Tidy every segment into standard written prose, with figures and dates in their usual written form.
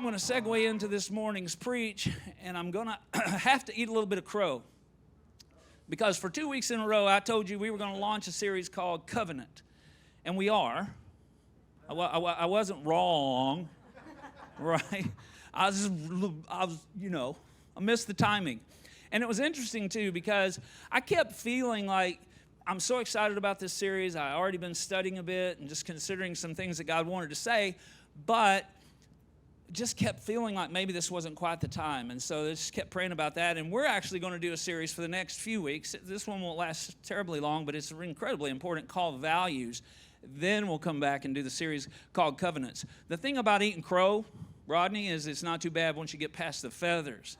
going to segue into this morning's preach, and I'm going to have to eat a little bit of crow. Because for 2 weeks in a row, I told you we were going to launch a series called Covenant. And we are. I wasn't wrong, right? I missed the timing. And it was interesting, too, because I kept feeling like I'm so excited about this series. I already been studying a bit and just considering some things that God wanted to say, but just kept feeling like maybe this wasn't quite the time. And so I just kept praying about that. And we're actually going to do a series for the next few weeks. This one won't last terribly long, but it's incredibly important, called Values. Then we'll come back and do the series called Covenants. The thing about eating crow, Rodney, is it's not too bad once you get past the feathers,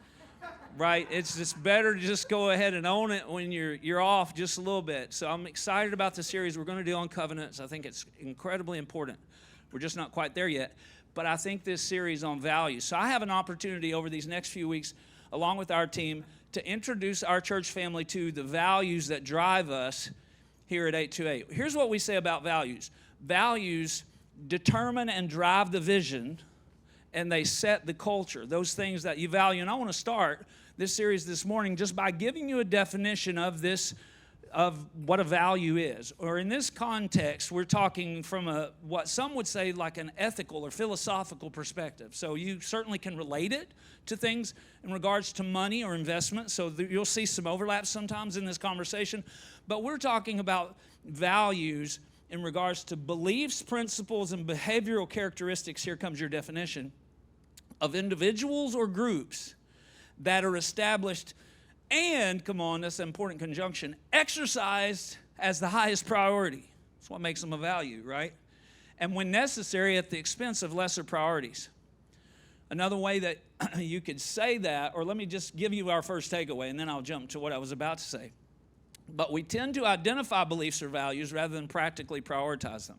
right? It's just better to just go ahead and own it when you're off just a little bit. So I'm excited about the series we're going to do on covenants. I think it's incredibly important. We're just not quite there yet. But I think this series on values. So I have an opportunity over these next few weeks, along with our team, to introduce our church family to the values that drive us here at 828. Here's what we say about values. Values determine and drive the vision, and they set the culture, those things that you value. And I want to start this series this morning just by giving you a definition of this, of what a value is. Or in this context, we're talking from what some would say like an ethical or philosophical perspective. So you certainly can relate it to things in regards to money or investment. So you'll see some overlaps sometimes in this conversation. But we're talking about values in regards to beliefs, principles, and behavioral characteristics. Here comes your definition of individuals or groups that are established and, come on, that's an important conjunction, exercised as the highest priority. That's what makes them a value, right? And when necessary, at the expense of lesser priorities. Another way that you could say that, or let me just give you our first takeaway, and then I'll jump to what I was about to say. But we tend to identify beliefs or values rather than practically prioritize them.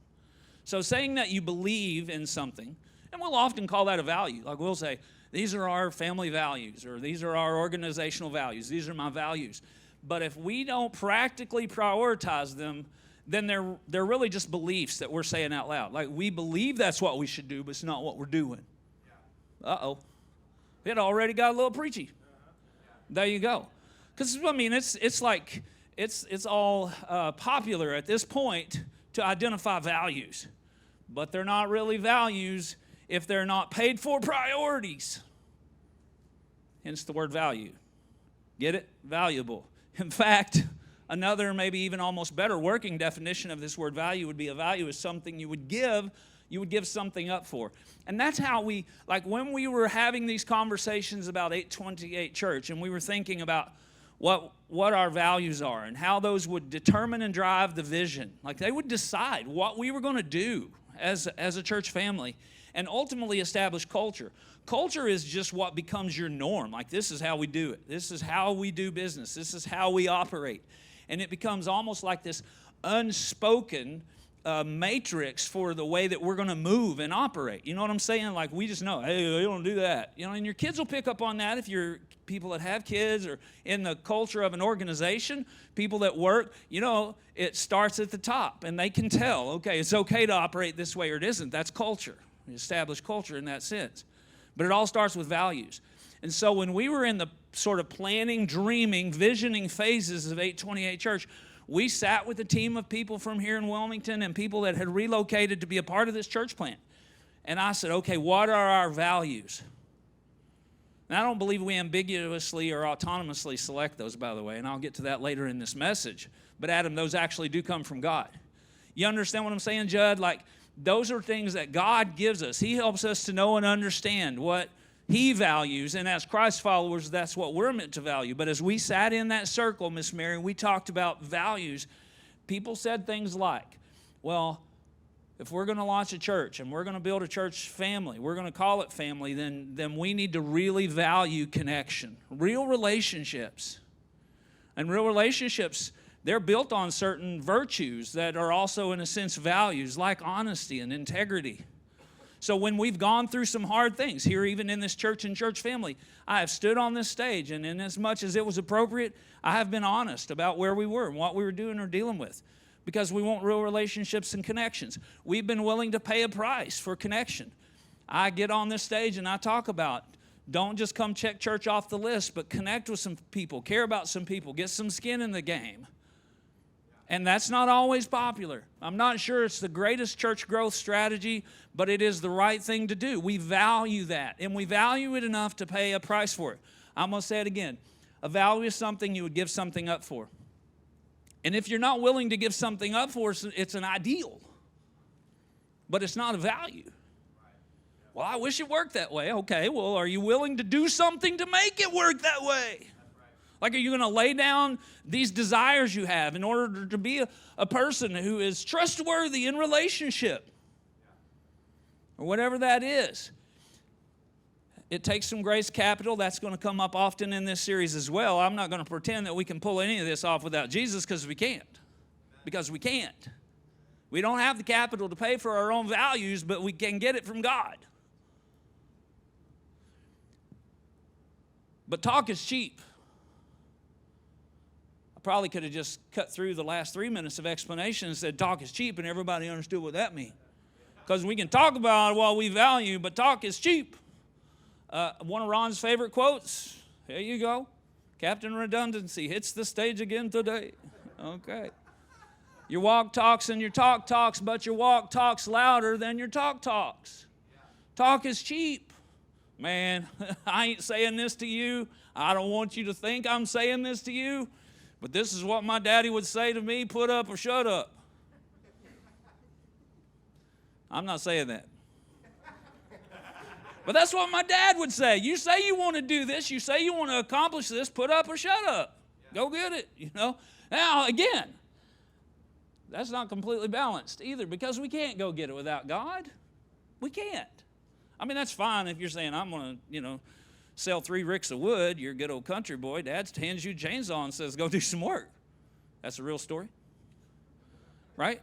So saying that you believe in something, and we'll often call that a value. Like we'll say, these are our family values, or these are our organizational values. These are my values. But if we don't practically prioritize them, then they're really just beliefs that we're saying out loud. Like we believe that's what we should do, but it's not what we're doing. Uh-oh. It already got a little preachy. There you go. Because, I mean, it's like, it's all popular at this point to identify values. But they're not really values if they're not paid for priorities. Hence the word value. Get it? Valuable. In fact, another maybe even almost better working definition of this word value would be a value is something you would give something up for. And that's how we, like when we were having these conversations about 828 Church and we were thinking about what our values are and how those would determine and drive the vision. Like they would decide what we were going to do as a church family and ultimately establish culture. Culture is just what becomes your norm. Like this is how we do it. This is how we do business. This is how we operate. And it becomes almost like this unspoken matrix for the way that we're going to move and operate. You know what I'm saying? Like we just know, hey, you don't do that. You know, and your kids will pick up on that if you're people that have kids or in the culture of an organization, people that work, you know, it starts at the top and they can tell, okay, it's okay to operate this way or it isn't. That's culture. We establish culture in that sense. But it all starts with values. And so when we were in the sort of planning, dreaming, visioning phases of 828 Church, we sat with a team of people from here in Wilmington and people that had relocated to be a part of this church plant. And I said, okay, what are our values? And I don't believe we ambiguously or autonomously select those, by the way, and I'll get to that later in this message. But Adam, those actually do come from God. You understand what I'm saying, Judd? Like, those are things that God gives us. He helps us to know and understand what He values, and as Christ followers, that's what we're meant to value. But as we sat in that circle, Miss Mary, we talked about values. People said things like, well, if we're going to launch a church and we're going to build a church family, we're going to call it family, then we need to really value connection, real relationships. And real relationships, they're built on certain virtues that are also, in a sense, values, like honesty and integrity. So when we've gone through some hard things, here even in this church and church family, I have stood on this stage, and in as much as it was appropriate, I have been honest about where we were and what we were doing or dealing with, because we want real relationships and connections. We've been willing to pay a price for connection. I get on this stage and I talk about, don't just come check church off the list, but connect with some people, care about some people, get some skin in the game. And that's not always popular. I'm not sure it's the greatest church growth strategy, but it is the right thing to do. We value that, and we value it enough to pay a price for it. I'm going to say it again. A value is something you would give something up for. And if you're not willing to give something up for, it's an ideal, but it's not a value. Well, I wish it worked that way. Okay, well, are you willing to do something to make it work that way? Like, are you going to lay down these desires you have in order to be a person who is trustworthy in relationship? Or whatever that is. It takes some grace capital. That's going to come up often in this series as well. I'm not going to pretend that we can pull any of this off without Jesus, because we can't. Because we can't. We don't have the capital to pay for our own values, but we can get it from God. But talk is cheap. Probably could have just cut through the last 3 minutes of explanation and said talk is cheap, and everybody understood what that means. Because we can talk about what we value, but talk is cheap. One of Ron's favorite quotes, here you go. Captain Redundancy hits the stage again today. Okay. Your walk talks and your talk talks, but your walk talks louder than your talk talks. Talk is cheap. Man, I ain't saying this to you. I don't want you to think I'm saying this to you. But this is what my daddy would say to me, put up or shut up. I'm not saying that. But that's what my dad would say. You say you want to do this, you say you want to accomplish this, put up or shut up. Go get it, you know. Now, again, that's not completely balanced either, because we can't go get it without God. We can't. I mean, that's fine if you're saying, I'm going to, sell 3 ricks of wood. You're a good old country boy. Dad hands you a chainsaw and says, go do some work. That's a real story, right?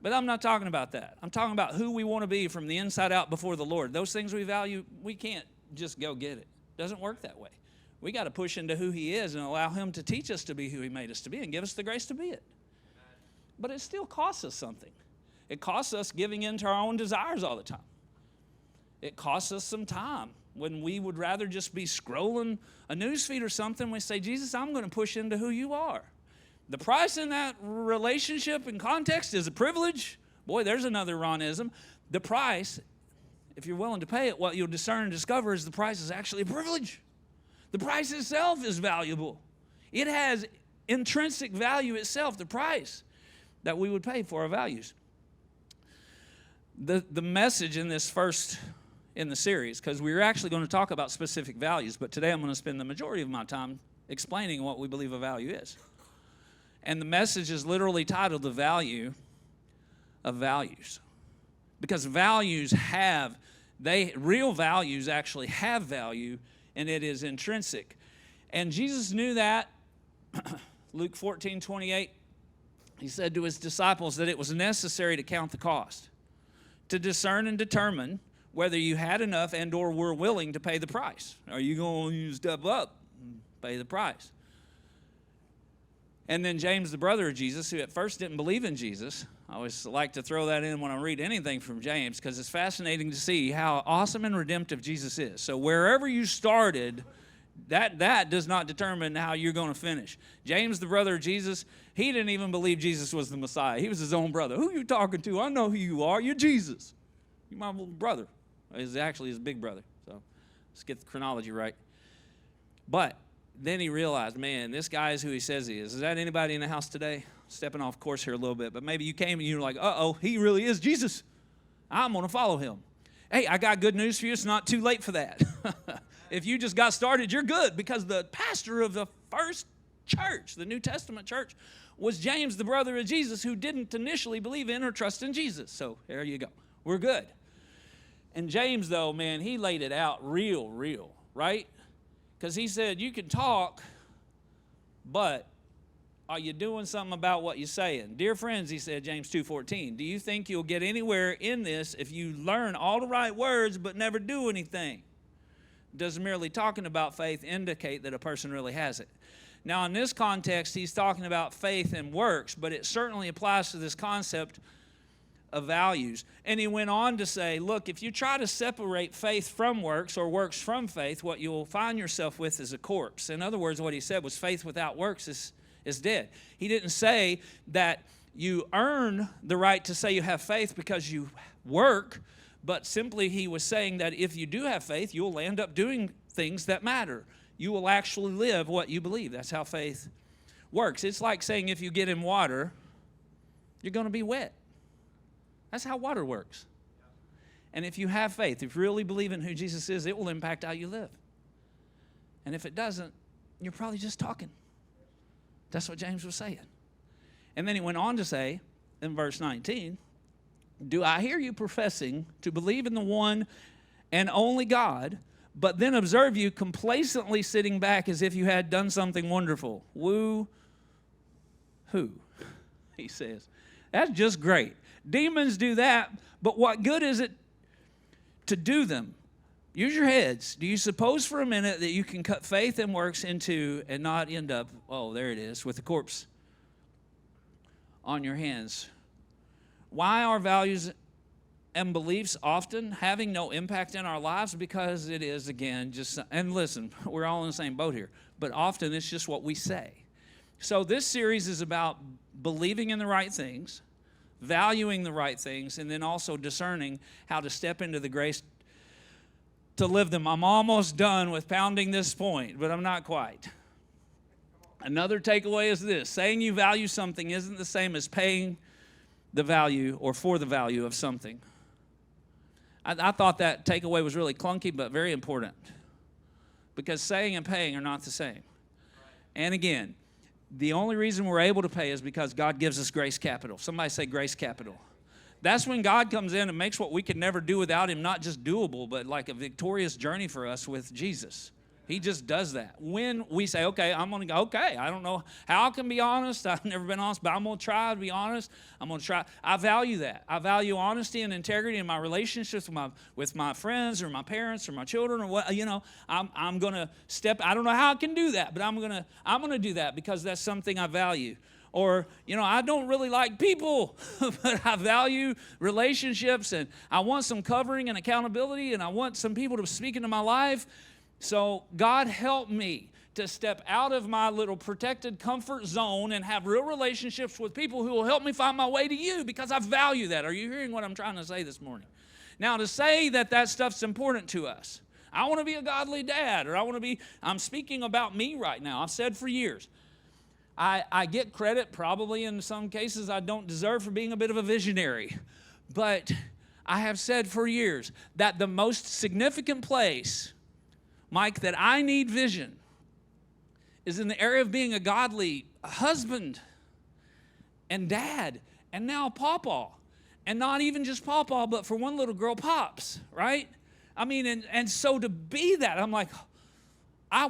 But I'm not talking about that. I'm talking about who we want to be from the inside out before the Lord. Those things we value, we can't just go get it. It doesn't work that way. We got to push into who He is and allow Him to teach us to be who He made us to be and give us the grace to be it. But it still costs us something. It costs us giving in to our own desires all the time. It costs us some time. When we would rather just be scrolling a news feed or something, we say, Jesus, I'm going to push into who you are. The price in that relationship and context is a privilege. Boy, there's another Ronism. The price, if you're willing to pay it, what you'll discern and discover is the price is actually a privilege. The price itself is valuable. It has intrinsic value itself, the price that we would pay for our values. The message in this first in the series, because we're actually going to talk about specific values, but today I'm going to spend the majority of my time explaining what we believe a value is. And the message is literally titled The Value of Values. Because real values actually have value, and it is intrinsic. And Jesus knew that. Luke 14:28, He said to His disciples that it was necessary to count the cost, to discern and determine whether you had enough and or were willing to pay the price. Are you going to step up and pay the price? And then James, the brother of Jesus, who at first didn't believe in Jesus, I always like to throw that in when I read anything from James, because it's fascinating to see how awesome and redemptive Jesus is. So wherever you started, that does not determine how you're going to finish. James, the brother of Jesus, he didn't even believe Jesus was the Messiah. He was his own brother. Who are you talking to? I know who you are. You're Jesus. You're my little brother. He's actually his big brother. So let's get the chronology right. But then he realized, man, this guy is who he says he is. Is that anybody in the house today? Stepping off course here a little bit, but maybe you came and you were like, uh-oh, he really is Jesus. I'm going to follow him. Hey, I got good news for you. It's not too late for that. If you just got started, you're good, because the pastor of the first church, the New Testament church, was James, the brother of Jesus, who didn't initially believe in or trust in Jesus. So there you go. We're good. And James, though, man, he laid it out real, right? Because he said, you can talk, but are you doing something about what you're saying? Dear friends, he said, James 2:14, do you think you'll get anywhere in this if you learn all the right words but never do anything? Does merely talking about faith indicate that a person really has it? Now, in this context, he's talking about faith and works, but it certainly applies to this concept of values. And he went on to say, look, if you try to separate faith from works or works from faith, what you'll find yourself with is a corpse. In other words, what he said was faith without works is dead. He didn't say that you earn the right to say you have faith because you work, but simply he was saying that if you do have faith, you'll end up doing things that matter. You will actually live what you believe. That's how faith works. It's like saying if you get in water, you're going to be wet. That's how water works. And if you have faith, if you really believe in who Jesus is, it will impact how you live. And if it doesn't, you're probably just talking. That's what James was saying. And then he went on to say, in verse 19, do I hear you professing to believe in the one and only God, but then observe you complacently sitting back as if you had done something wonderful? Woo-hoo, he says. That's just great. Demons do that, but what good is it to do them? Use your heads. Do you suppose for a minute that you can cut faith and works into and not end up, oh, there it is, with the corpse on your hands? Why are values and beliefs often having no impact in our lives? Because it is, again, just, and listen, we're all in the same boat here, but often it's just what we say. So this series is about believing in the right things, valuing the right things, and then also discerning how to step into the grace to live them. I'm almost done with pounding this point, but I'm not quite. Another takeaway is this: saying you value something isn't the same as paying the value or for the value of something. I thought that takeaway was really clunky, but very important, because saying and paying are not the same. And again, the only reason we're able to pay is because God gives us grace capital. Somebody say grace capital. That's when God comes in and makes what we could never do without him not just doable, but like a victorious journey for us with Jesus. He just does that. When we say, okay, I'm going to go, okay, I don't know how I can be honest. I've never been honest, but I'm going to try to be honest. I'm going to try. I value that. I value honesty and integrity in my relationships with my friends or my parents or my children or what, I'm going to step. I don't know how I can do that, but I'm going to do that because that's something I value. Or, I don't really like people, but I value relationships, and I want some covering and accountability, and I want some people to speak into my life. So God help me to step out of my little protected comfort zone and have real relationships with people who will help me find my way to you, because I value that. Are you hearing what I'm trying to say this morning? Now, to say that stuff's important to us, I want to be a godly dad, or I'm speaking about me right now. I've said for years, I get credit probably in some cases I don't deserve for being a bit of a visionary. But I have said for years that the most significant place, Mike, that I need vision is in the area of being a godly husband and dad and now pawpaw. And not even just pawpaw, but for one little girl, pops, right? I mean, and so to be that, I'm like, I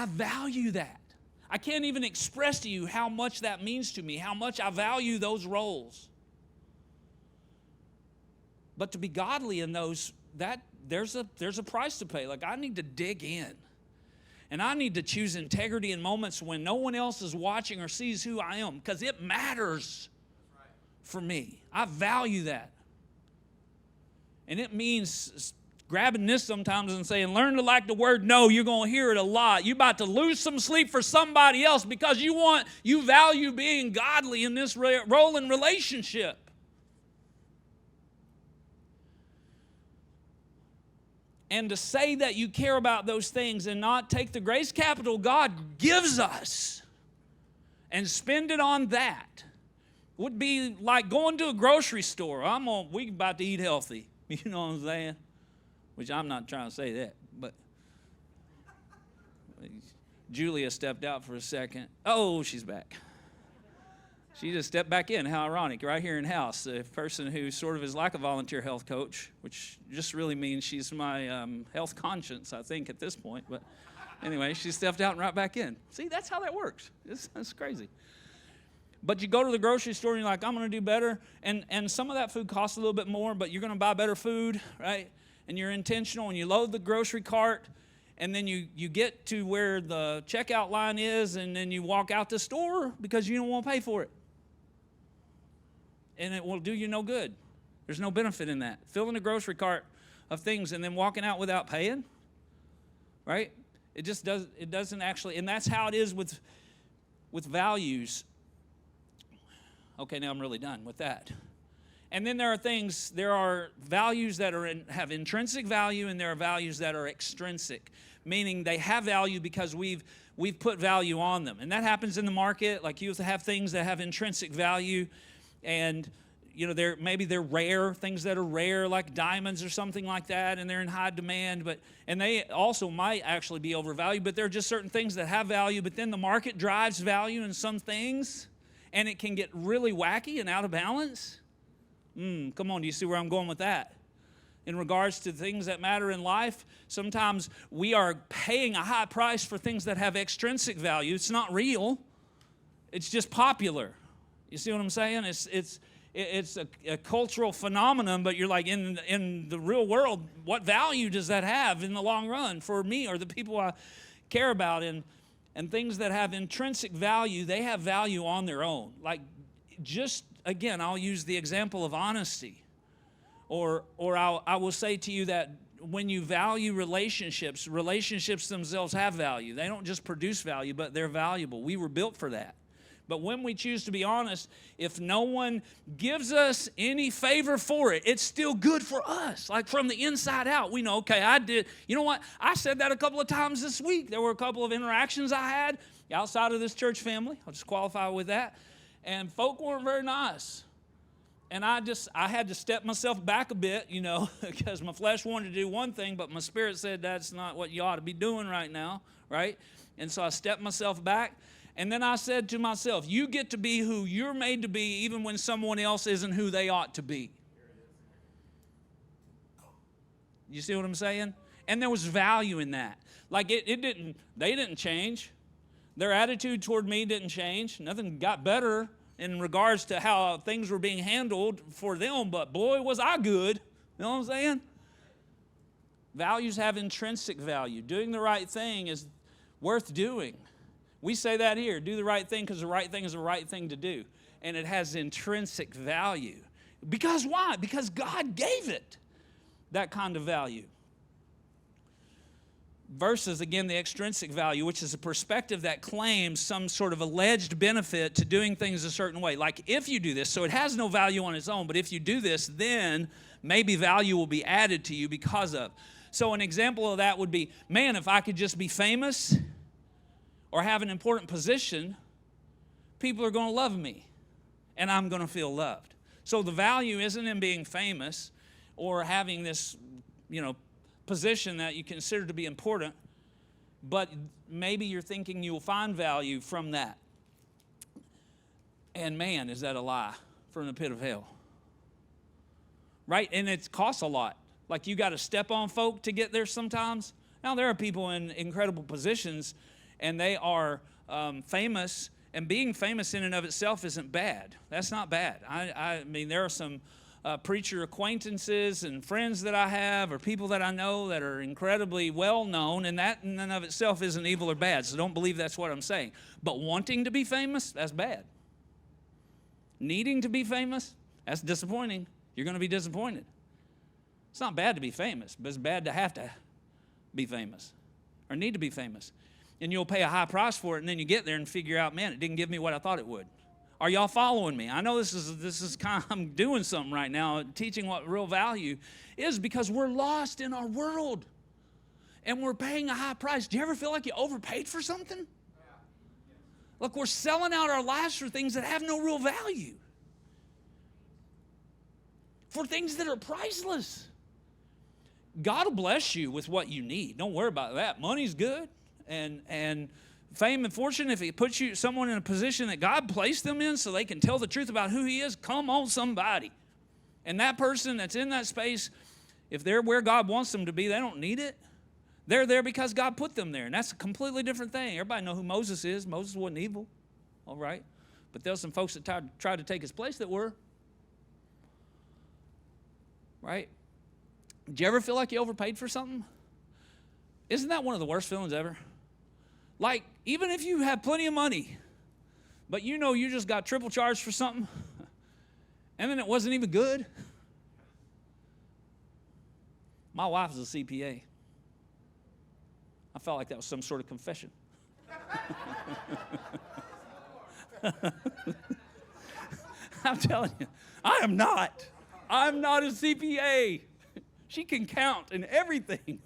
value that. I can't even express to you how much that means to me, how much I value those roles. But to be godly in those, there's a price to pay. Like, I need to dig in. And I need to choose integrity in moments when no one else is watching or sees who I am, because it matters for me. I value that. And it means grabbing this sometimes and saying, learn to like the word no. You're going to hear it a lot. You're about to lose some sleep for somebody else because you value being godly in this role and relationship. And to say that you care about those things and not take the grace capital God gives us and spend it on that would be like going to a grocery store. We about to eat healthy. You know what I'm saying? Which I'm not trying to say that, but Julia stepped out for a second. Oh, she's back. She just stepped back in. How ironic, right here in house. A person who sort of is like a volunteer health coach, which just really means she's my health conscience, I think, at this point. But anyway, she stepped out and right back in. See, that's how that works. That's crazy. But you go to the grocery store and you're like, I'm going to do better. And some of that food costs a little bit more, but you're going to buy better food, right? And you're intentional, and you load the grocery cart, and then you get to where the checkout line is, and then you walk out the store because you don't want to pay for it. and it will do you no good. There's no benefit in that. Filling a grocery cart of things and then walking out without paying, right? It just does. It doesn't actually, and that's how it is with values. Okay, now I'm really done with that. And then there are values that have intrinsic value, and there are values that are extrinsic, meaning they have value because we've put value on them. And that happens in the market. Like, you have things that have intrinsic value, and maybe they're rare, things that are rare, like diamonds or something like that, and they're in high demand, and they also might actually be overvalued, but there are just certain things that have value. But then the market drives value in some things, and it can get really wacky and out of balance. Come on, do you see where I'm going with that? In regards to things that matter in life, sometimes we are paying a high price for things that have extrinsic value. It's not real. It's just popular. You see what I'm saying? It's a cultural phenomenon, but you're like, in the real world, what value does that have in the long run for me or the people I care about? And things that have intrinsic value, they have value on their own. Like, just, again, I'll use the example of honesty. Or I will say to you that when you value relationships themselves have value. They don't just produce value, but they're valuable. We were built for that. But when we choose to be honest, if no one gives us any favor for it, it's still good for us. Like, from the inside out, we know, okay, I did. You know what? I said that a couple of times this week. There were a couple of interactions I had outside of this church family. I'll just qualify with that. And folk weren't very nice. And I had to step myself back a bit, because my flesh wanted to do one thing, but my spirit said that's not what you ought to be doing right now, right? And so I stepped myself back. And then I said to myself, you get to be who you're made to be even when someone else isn't who they ought to be. You see what I'm saying? And there was value in that. Like, they didn't change. Their attitude toward me didn't change. Nothing got better in regards to how things were being handled for them, but boy, was I good. You know what I'm saying? Values have intrinsic value. Doing the right thing is worth doing. We say that here, do the right thing because the right thing is the right thing to do. And it has intrinsic value. Because why? Because God gave it that kind of value. Versus, again, the extrinsic value, which is a perspective that claims some sort of alleged benefit to doing things a certain way. Like, if you do this, so it has no value on its own, but if you do this, then maybe value will be added to you because of. So an example of that would be, man, if I could just be famous or have an important position, people are going to love me, and I'm going to feel loved. So the value isn't in being famous or having this, position that you consider to be important, but maybe you're thinking you'll find value from that. And man, is that a lie from the pit of hell. Right? And it costs a lot. Like, you got to step on folk to get there sometimes. Now, there are people in incredible positions, and they are famous, and being famous in and of itself isn't bad. That's not bad. I mean, there are some preacher acquaintances and friends that I have, or people that I know that are incredibly well known, and that in and of itself isn't evil or bad, so don't believe that's what I'm saying. But wanting to be famous, that's bad. Needing to be famous, that's disappointing. You're going to be disappointed. It's not bad to be famous, but it's bad to have to be famous or need to be famous. And you'll pay a high price for it, and then you get there and figure out, man, it didn't give me what I thought it would. Are y'all following me? I know this is kind of, I'm doing something right now, teaching what real value is, because we're lost in our world, and we're paying a high price. Do you ever feel like you overpaid for something? Look, we're selling out our lives for things that have no real value, for things that are priceless. God will bless you with what you need. Don't worry about that. Money's good, and fame and fortune, if it puts someone in a position that God placed them in so they can tell the truth about who He is, come on, somebody. And that person that's in that space, if they're where God wants them to be, they don't need it. They're there because God put them there, and that's a completely different thing. Everybody know who Moses is. Moses wasn't evil, all right? But there's some folks that tried to take his place that were, right? Did you ever feel like you overpaid for something? Isn't that one of the worst feelings ever? Like, even if you have plenty of money, but you just got triple charged for something, And then it wasn't even good. My wife is a CPA. I felt like that was some sort of confession. I'm telling you, I'm not a CPA. She can count and everything.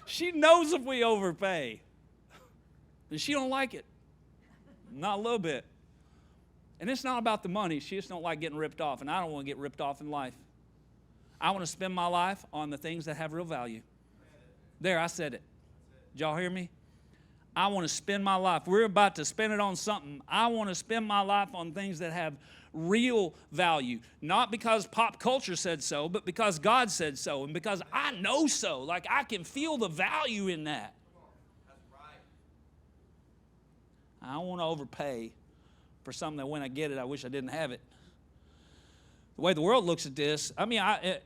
She knows if we overpay. And she don't like it. Not a little bit. And it's not about the money. She just don't like getting ripped off. And I don't want to get ripped off in life. I want to spend my life on the things that have real value. There, I said it. Did y'all hear me? I want to spend my life. We're about to spend it on something. I want to spend my life on things that have real value. Not because pop culture said so, but because God said so. And because I know so. Like I can feel the value in that. That's right. I don't want to overpay for something that when I get it, I wish I didn't have it. The way the world looks at this, I mean,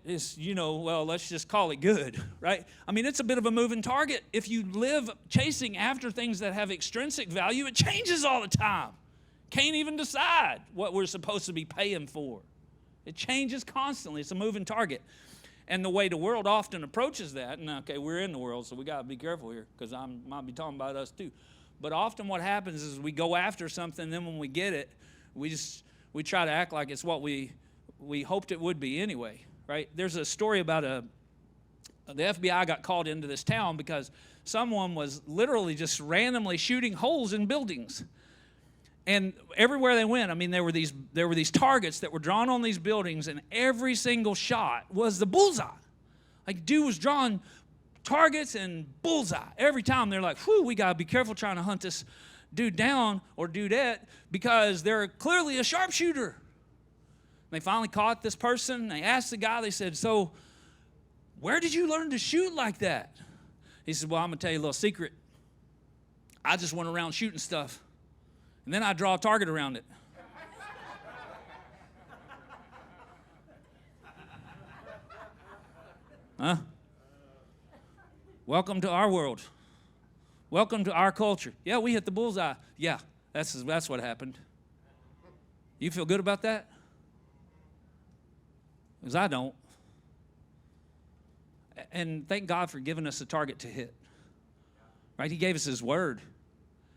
it's, well, let's just call it good, right? I mean, it's a bit of a moving target. If you live chasing after things that have extrinsic value, it changes all the time. Can't even decide what we're supposed to be paying for. It changes constantly. It's a moving target. And the way the world often approaches that, and okay, we're in the world, so we got to be careful here because I might be talking about us too. But often what happens is we go after something, and then when we get it, we try to act like it's what we hoped it would be anyway, right? There's a story about the FBI got called into this town because someone was literally just randomly shooting holes in buildings. And everywhere they went, I mean, there were these targets that were drawn on these buildings, and every single shot was the bullseye. Like, dude was drawing targets and bullseye. Every time they're like, whew, we got to be careful trying to hunt this dude down or dudette because they're clearly a sharpshooter. They finally caught this person. They asked the guy, they said, so where did you learn to shoot like that? He said, well, I'm going to tell you a little secret. I just went around shooting stuff, and then I draw a target around it. Huh? Welcome to our world. Welcome to our culture. Yeah, we hit the bullseye. Yeah, that's what happened. You feel good about that? Because I don't. And thank God for giving us a target to hit. Right? He gave us His Word.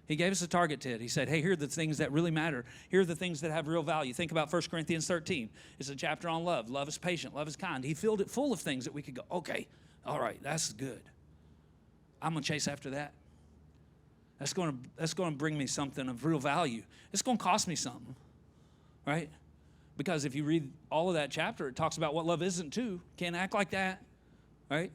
He gave us a target to hit. He said, hey, here are the things that really matter. Here are the things that have real value. Think about 1 Corinthians 13. It's a chapter on love. Love is patient. Love is kind. He filled it full of things that we could go, okay, all right, that's good. I'm going to chase after that. That's going to bring me something of real value. It's going to cost me something, right? Because if you read all of that chapter, it talks about what love isn't too. Can't act like that, right?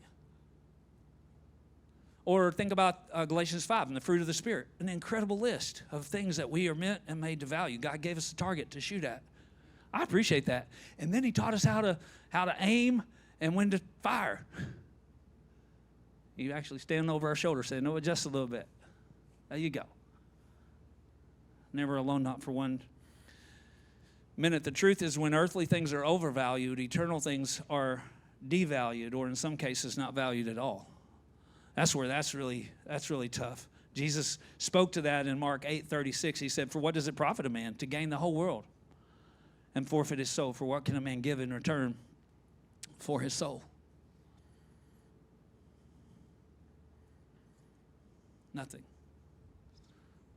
Or think about Galatians 5 and the fruit of the Spirit. An incredible list of things that we are meant and made to value. God gave us a target to shoot at. I appreciate that. And then He taught us how to aim and when to fire. You actually stand over our shoulder saying, no, just a little bit. There you go. Never alone, not for one minute. The truth is when earthly things are overvalued, eternal things are devalued, or in some cases not valued at all. That's really tough. Jesus spoke to that in Mark 8:36. He said, for what does it profit a man to gain the whole world and forfeit his soul? For what can a man give in return for his soul? Nothing.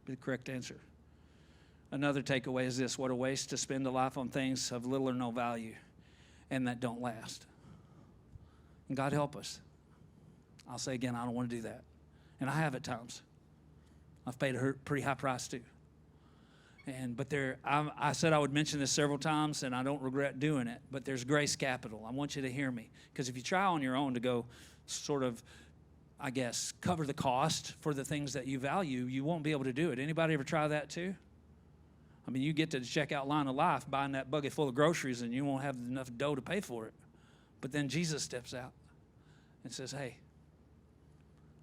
Be the correct answer. Another takeaway is this: what a waste to spend a life on things of little or no value and that don't last. And God help us. I'll say again, I don't want to do that. And I have at times. I've paid a pretty high price too. But I said I would mention this several times, and I don't regret doing it, but there's grace capital. I want you to hear me. Because if you try on your own to go sort of, I guess, cover the cost for the things that you value, you won't be able to do it. Anybody ever try that too? I mean, you get to the checkout line of life buying that bucket full of groceries, and you won't have enough dough to pay for it. But then Jesus steps out and says, hey,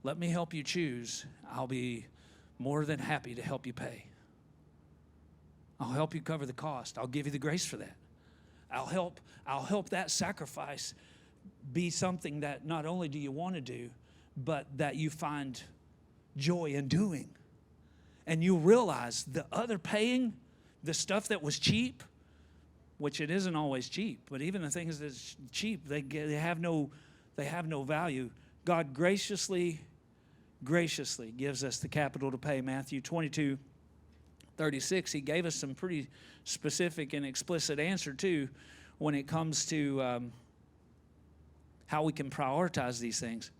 let me help you choose. I'll be more than happy to help you pay. I'll help you cover the cost. I'll give you the grace for that. I'll help that sacrifice be something that not only do you want to do, but that you find joy in doing. And you realize the other paying, the stuff that was cheap, which it isn't always cheap, but even the things that's cheap, they have no value. God graciously gives us the capital to pay. Matthew 22:36, he gave us some pretty specific and explicit answer too when it comes to how we can prioritize these things.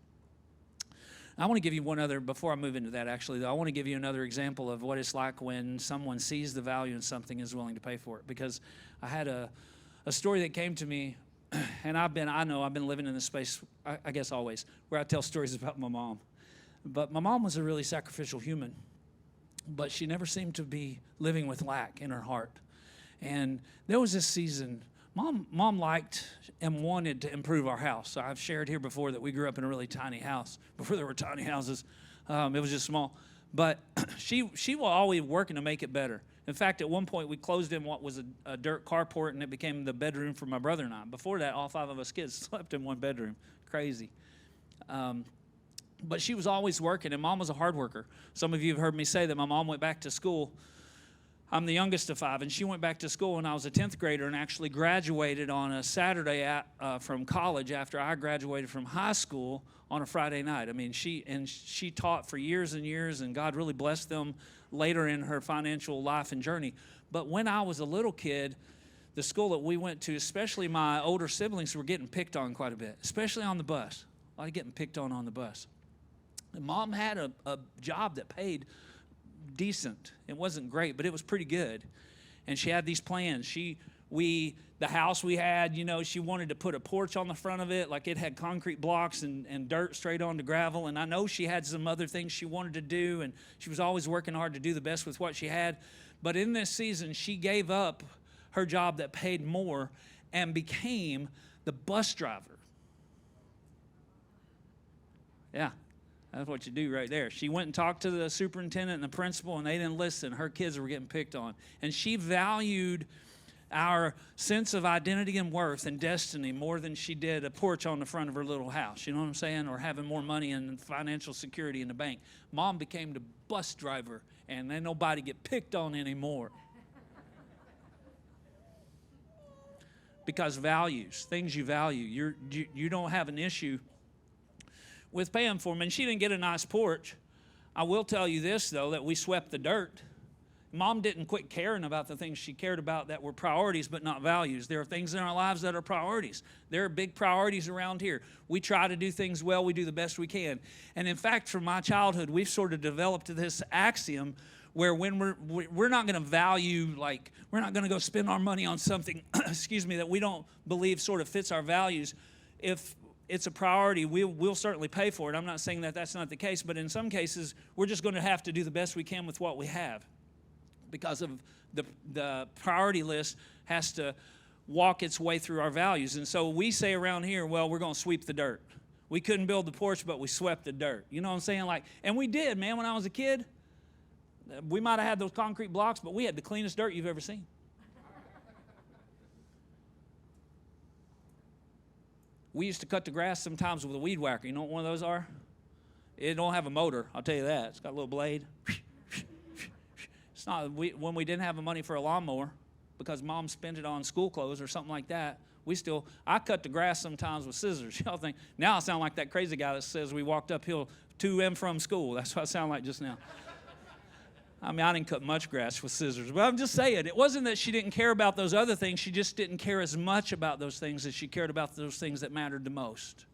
I want to give you one other, before I move into that actually, though, I want to give you another example of what it's like when someone sees the value in something and is willing to pay for it. Because I had a story that came to me, and I've been living in this space, I guess always, where I tell stories about my mom. But my mom was a really sacrificial human, but she never seemed to be living with lack in her heart. And there was this season, Mom liked and wanted to improve our house. So I've shared here before that we grew up in a really tiny house. Before there were tiny houses, it was just small. But she was always working to make it better. In fact, at one point we closed in what was a dirt carport, and it became the bedroom for my brother and I. Before that, all 5 of us kids slept in one bedroom. Crazy. But she was always working, and Mom was a hard worker. Some of you have heard me say that my mom went back to school. I'm the youngest of 5, and she went back to school when I was a 10th grader and actually graduated on a Saturday from college after I graduated from high school on a Friday night. I mean, she taught for years and years, and God really blessed them later in her financial life and journey. But when I was a little kid, the school that we went to, especially my older siblings, were getting picked on quite a bit, especially on the bus. A lot of getting picked on the bus. And Mom had a job that paid decent. It wasn't great, but it was pretty good. And she had these plans. The house we had, she wanted to put a porch on the front of it, like it had concrete blocks and dirt straight onto gravel. And I know she had some other things she wanted to do, and she was always working hard to do the best with what she had. But in this season, she gave up her job that paid more and became the bus driver. Yeah. That's what you do right there. She went and talked to the superintendent and the principal, and they didn't listen. Her kids were getting picked on. And she valued our sense of identity and worth and destiny more than she did a porch on the front of her little house. You know what I'm saying? Or having more money and financial security in the bank. Mom became the bus driver, and then nobody get picked on anymore. Because values, things you value, you don't have an issue with paying for them. And she didn't get a nice porch. I will tell you this, though, that we swept the dirt. Mom didn't quit caring about the things she cared about that were priorities but not values. There are things in our lives that are priorities. There are big priorities around here. We try to do things well. We do the best we can. And in fact, from my childhood, we've sort of developed this axiom where when we're not going to value, like we're not going to go spend our money on something, that we don't believe sort of fits our values. If it's a priority, we'll certainly pay for it. I'm not saying that that's not the case, but in some cases, we're just going to have to do the best we can with what we have because of the priority list has to walk its way through our values. And so we say around here, well, we're going to sweep the dirt. We couldn't build the porch, but we swept the dirt. You know what I'm saying? And we did, man. When I was a kid, we might have had those concrete blocks, but we had the cleanest dirt you've ever seen. We used to cut the grass sometimes with a weed whacker. You know what one of those are? It don't have a motor, I'll tell you that. It's got a little blade. It's not when we didn't have the money for a lawnmower because Mom spent it on school clothes or something like that. I cut the grass sometimes with scissors. Y'all think, now I sound like that crazy guy that says we walked uphill to and from school. That's what I sound like just now. I mean, I didn't cut much grass with scissors, but I'm just saying, it wasn't that she didn't care about those other things. She just didn't care as much about those things as she cared about those things that mattered the most.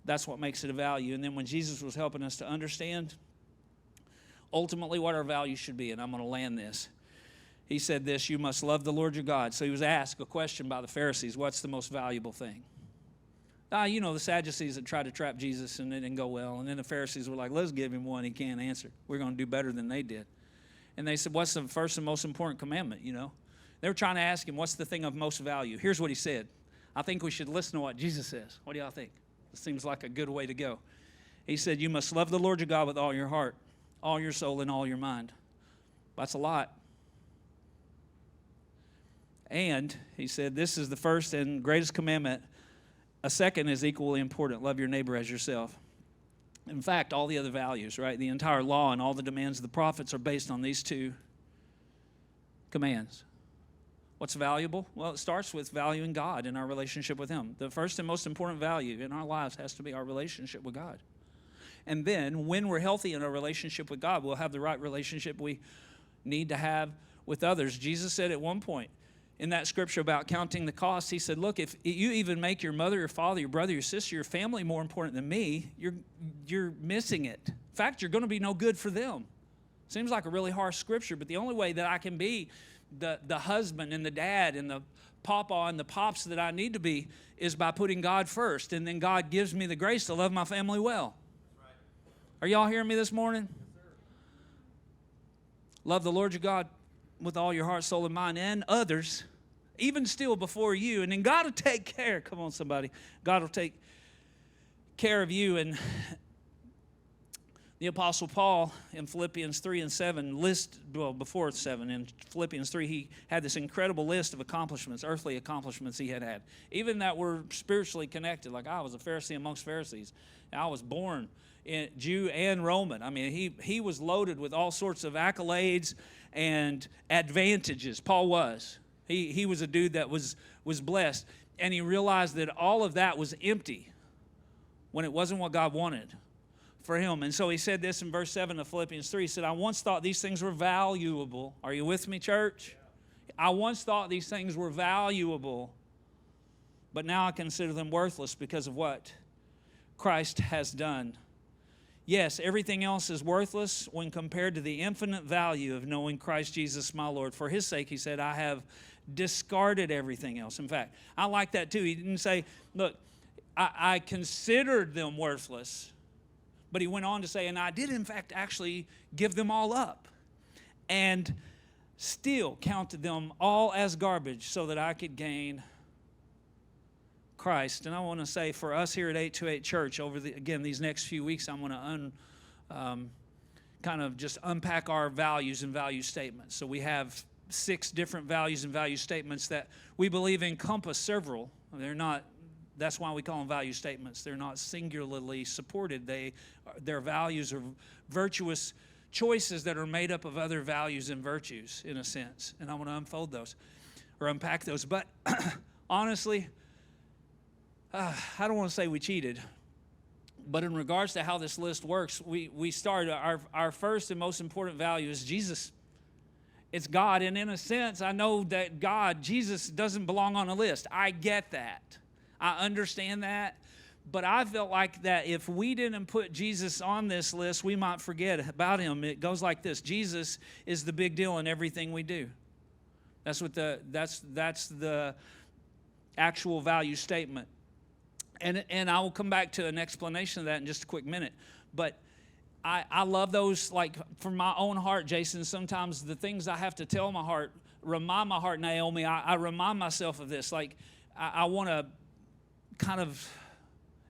That's what makes it a value. And then when Jesus was helping us to understand ultimately what our values should be, and I'm going to land this, he said this, you must love the Lord your God. So he was asked a question by the Pharisees, what's the most valuable thing? The Sadducees that tried to trap Jesus and it didn't go well. And then the Pharisees were like, let's give him one he can't answer. We're going to do better than they did. And they said, what's the first and most important commandment, They were trying to ask him, what's the thing of most value? Here's what he said. I think we should listen to what Jesus says. What do y'all think? This seems like a good way to go. He said, you must love the Lord your God with all your heart, all your soul, and all your mind. That's a lot. And he said, this is the first and greatest commandment. A second is equally important. Love your neighbor as yourself. In fact, all the other values, right? The entire law and all the demands of the prophets are based on these two commands. What's valuable? Well, it starts with valuing God and our relationship with Him. The first and most important value in our lives has to be our relationship with God. And then when we're healthy in our relationship with God, we'll have the right relationship we need to have with others. Jesus said at one point in that scripture about counting the cost, He said, look, if you even make your mother, your father, your brother, your sister, your family more important than me, you're missing it. In fact, you're going to be no good for them. Seems like a really harsh scripture, but the only way that I can be the husband and the dad and the papa and the pops that I need to be is by putting God first, and then God gives me the grace to love my family well. Are y'all hearing me this morning? Yes, sir. Love the Lord your God with all your heart, soul, and mind, and others, even still before you. And then God will take care. Come on, somebody. God will take care of you. And the Apostle Paul in Philippians 3 and 7 before 7, in Philippians 3, he had this incredible list of accomplishments, earthly accomplishments he had. Even that were spiritually connected. Like I was a Pharisee amongst Pharisees. I was born Jew and Roman. I mean, he was loaded with all sorts of accolades and advantages. Paul was. He was a dude that was blessed. And he realized that all of that was empty when it wasn't what God wanted for him. And so he said this in verse 7 of Philippians 3. He said, I once thought these things were valuable. Are you with me, church? Yeah. I once thought these things were valuable, but now I consider them worthless because of what Christ has done. Yes, everything else is worthless when compared to the infinite value of knowing Christ Jesus my Lord. For His sake, He said, I have discarded everything else. In fact, I like that too. He didn't say, look, I considered them worthless. But he went on to say, and I did in fact actually give them all up and still counted them all as garbage so that I could gain Christ. And I want to say for us here at 828 Church, again, these next few weeks, I'm going to kind of just unpack our values and value statements. So we have 6 different values and value statements that we believe encompass several. They're not. That's why we call them value statements. They're not singularly supported. Their values are virtuous choices that are made up of other values and virtues, in a sense. And I want to unfold those or unpack those. But honestly, I don't want to say we cheated. But in regards to how this list works, we started, our first and most important value is Jesus. It's God. And in a sense, I know that Jesus doesn't belong on a list. I get that. I understand that, but I felt like that if we didn't put Jesus on this list, we might forget about Him. It goes like this: Jesus is the big deal in everything we do. That's the actual value statement, and I will come back to an explanation of that in just a quick minute. But I love those, like from my own heart, Jason. Sometimes the things I have to tell my heart, remind my heart, Naomi. I remind myself of this. Like I want to kind of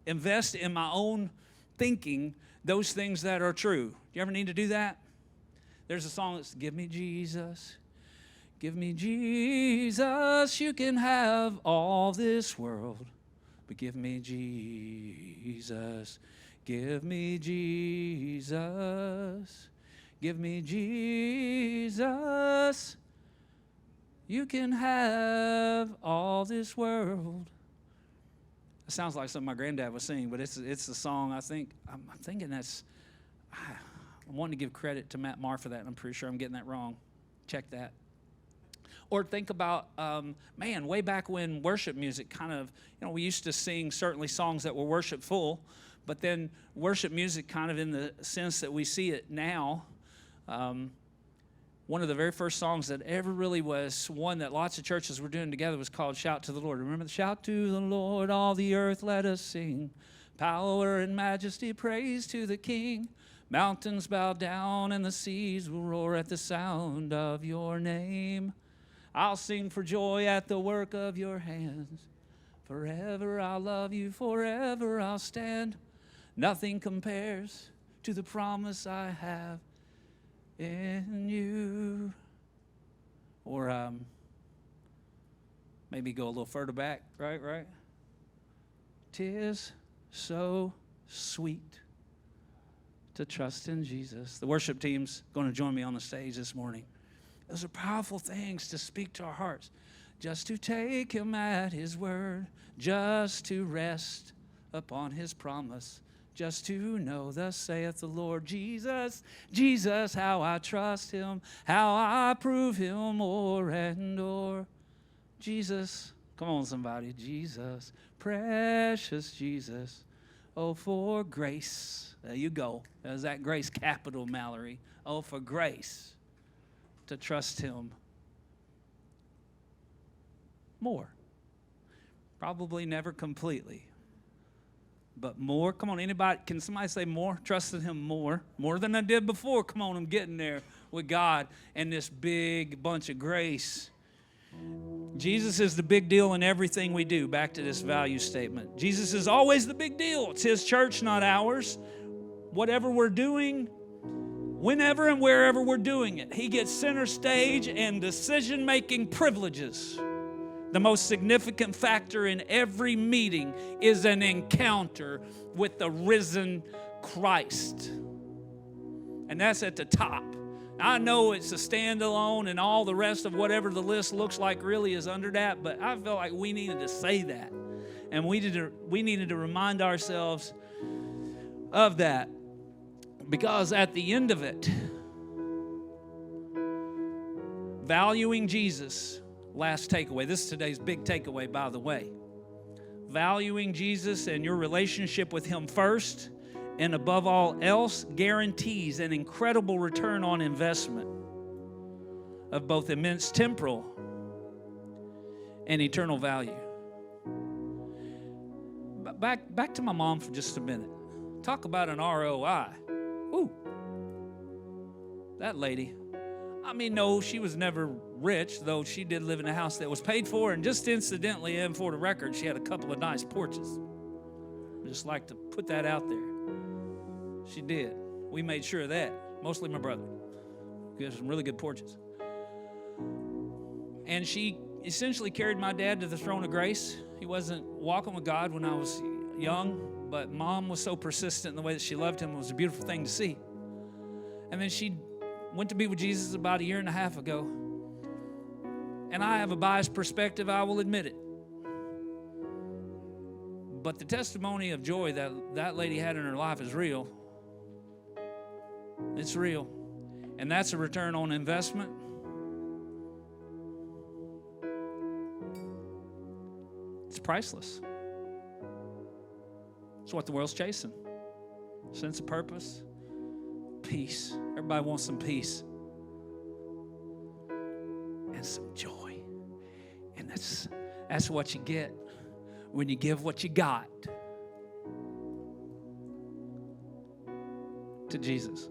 invest in my own thinking those things that are true. Do you ever need to do that? There's a song that's, give me Jesus, give me Jesus, you can have all this world, but give me Jesus, give me Jesus, give me Jesus, you can have all this world. It sounds like something my granddad was singing, but it's a song. I'm thinking that's. I'm wanting to give credit to Matt Marr for that, and I'm pretty sure I'm getting that wrong. Check that. Or think about, way back when worship music kind of, we used to sing certainly songs that were worshipful, but then worship music kind of in the sense that we see it now. One of the very first songs that ever really was one that lots of churches were doing together was called Shout to the Lord. Remember the Shout to the Lord, all the earth let us sing. Power and majesty, praise to the King. Mountains bow down and the seas will roar at the sound of your name. I'll sing for joy at the work of your hands. Forever I'll love you, forever I'll stand. Nothing compares to the promise I have in you. Or maybe go a little further back, right? 'Tis so sweet to trust in Jesus. The worship team's going to join me on the stage this morning. Those are powerful things to speak to our hearts. just to take him at his word, just to rest upon his promise, just to know, thus saith the Lord. Jesus, Jesus, how I trust him, how I prove him o'er and o'er. Jesus, come on somebody, Jesus, precious Jesus, oh for grace. There you go. There's that grace capital, Mallory. Oh, for grace to trust him more. Probably never completely, but more. Come on, anybody, can somebody say more? Trusting him more. More than I did before. Come on, I'm getting there with God and this big bunch of grace. Jesus is the big deal in everything we do. Back to this value statement. Jesus is always the big deal. It's his church, not ours. Whatever we're doing, whenever and wherever we're doing it, he gets center stage and decision-making privileges. The most significant factor in every meeting is an encounter with the risen Christ. And that's at the top. I know it's a standalone and all the rest of whatever the list looks like really is under that, but I felt like we needed to say that. And we needed to remind ourselves of that. Because at the end of it, valuing Jesus, last takeaway. This is today's big takeaway, by the way. Valuing Jesus and your relationship with him first and above all else guarantees an incredible return on investment of both immense temporal and eternal value. Back to my mom for just a minute. Talk about an ROI. Ooh, that lady. I mean, no, she was never rich, though she did live in a house that was paid for, and just incidentally, and for the record, she had a couple of nice porches. I just like to put that out there. She did. We made sure of that, mostly my brother. He had some really good porches. And she essentially carried my dad to the throne of grace. He wasn't walking with God when I was young, but Mom was so persistent in the way that she loved him. It was a beautiful thing to see. And then she went to be with Jesus about 1.5 years ago. And I have a biased perspective, I will admit it. But the testimony of joy that that lady had in her life is real. It's real. And that's a return on investment. It's priceless. It's what the world's chasing. Sense of purpose, peace. Everybody wants some peace. And some joy. And that's what you get when you give what you got to Jesus.